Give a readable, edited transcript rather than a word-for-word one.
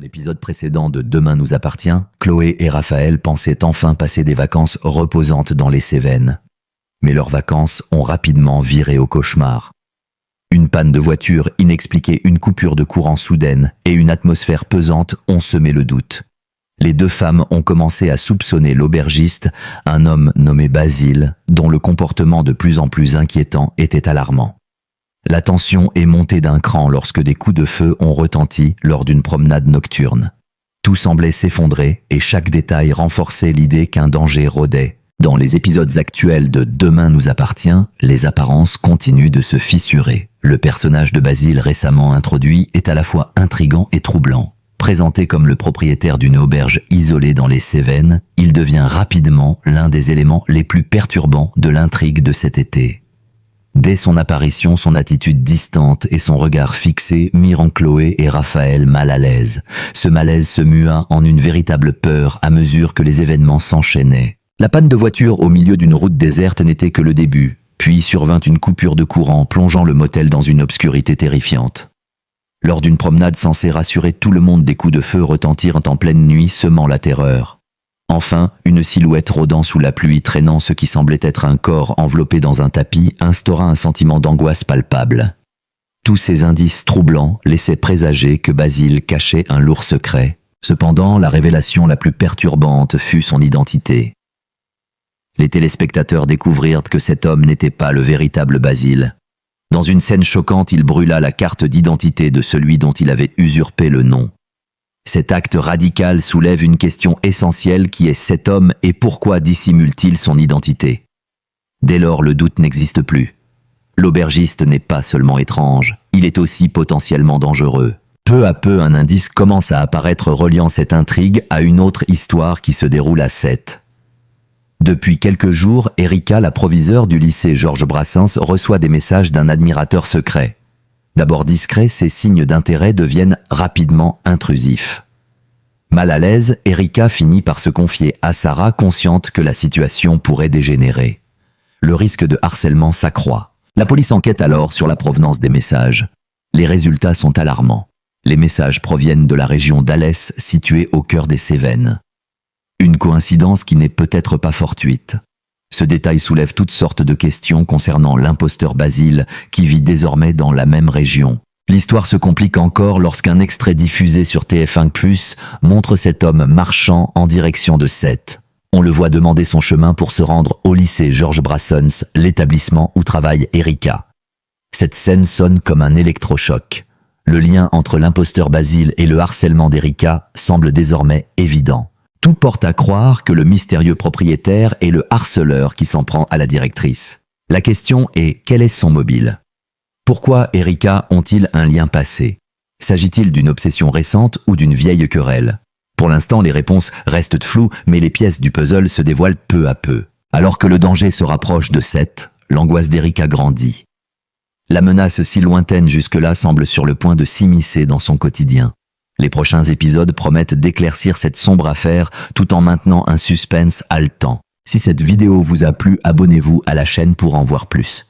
l'épisode précédent de Demain nous appartient, Chloé et Raphaël pensaient enfin passer des vacances reposantes dans les Cévennes. Mais leurs vacances ont rapidement viré au cauchemar. Une panne de voiture inexpliquée, une coupure de courant soudaine et une atmosphère pesante ont semé le doute. Les deux femmes ont commencé à soupçonner l'aubergiste, un homme nommé Basile, dont le comportement de plus en plus inquiétant était alarmant. La tension est montée d'un cran lorsque des coups de feu ont retenti lors d'une promenade nocturne. Tout semblait s'effondrer et chaque détail renforçait l'idée qu'un danger rôdait. Dans les épisodes actuels de Demain nous appartient, les apparences continuent de se fissurer. Le personnage de Basile récemment introduit est à la fois intrigant et troublant. Présenté comme le propriétaire d'une auberge isolée dans les Cévennes, il devient rapidement l'un des éléments les plus perturbants de l'intrigue de cet été. Dès son apparition, son attitude distante et son regard fixé mirent Chloé et Raphaël mal à l'aise. Ce malaise se mua en une véritable peur à mesure que les événements s'enchaînaient. La panne de voiture au milieu d'une route déserte n'était que le début, puis survint une coupure de courant plongeant le motel dans une obscurité terrifiante. Lors d'une promenade censée rassurer tout le monde, des coups de feu retentirent en pleine nuit, semant la terreur. Enfin, une silhouette rôdant sous la pluie, traînant ce qui semblait être un corps enveloppé dans un tapis, instaura un sentiment d'angoisse palpable. Tous ces indices troublants laissaient présager que Basile cachait un lourd secret. Cependant, la révélation la plus perturbante fut son identité. Les téléspectateurs découvrirent que cet homme n'était pas le véritable Basile. Dans une scène choquante, il brûla la carte d'identité de celui dont il avait usurpé le nom. Cet acte radical soulève une question essentielle: qui est cet homme et pourquoi dissimule-t-il son identité? Dès lors, le doute n'existe plus. L'aubergiste n'est pas seulement étrange, il est aussi potentiellement dangereux. Peu à peu, un indice commence à apparaître reliant cette intrigue à une autre histoire qui se déroule à Sète. Depuis quelques jours, Erika, la proviseure du lycée Georges Brassens, reçoit des messages d'un admirateur secret. D'abord discrets, ces signes d'intérêt deviennent rapidement intrusifs. Mal à l'aise, Erika finit par se confier à Sarah, consciente que la situation pourrait dégénérer. Le risque de harcèlement s'accroît. La police enquête alors sur la provenance des messages. Les résultats sont alarmants. Les messages proviennent de la région d'Alès, située au cœur des Cévennes. Une coïncidence qui n'est peut-être pas fortuite. Ce détail soulève toutes sortes de questions concernant l'imposteur Basile, qui vit désormais dans la même région. L'histoire se complique encore lorsqu'un extrait diffusé sur TF1+ montre cet homme marchant en direction de Sète. On le voit demander son chemin pour se rendre au lycée Georges Brassens, l'établissement où travaille Erika. Cette scène sonne comme un électrochoc. Le lien entre l'imposteur Basile et le harcèlement d'Erika semble désormais évident. Tout porte à croire que le mystérieux propriétaire est le harceleur qui s'en prend à la directrice. La question est: quel est son mobile? Pourquoi Erika ont-ils un lien passé? S'agit-il d'une obsession récente ou d'une vieille querelle? Pour l'instant, les réponses restent floues, mais les pièces du puzzle se dévoilent peu à peu. Alors que le danger se rapproche de Sète, l'angoisse d'Erika grandit. La menace si lointaine jusque-là semble sur le point de s'immiscer dans son quotidien. Les prochains épisodes promettent d'éclaircir cette sombre affaire tout en maintenant un suspense haletant. Si cette vidéo vous a plu, abonnez-vous à la chaîne pour en voir plus.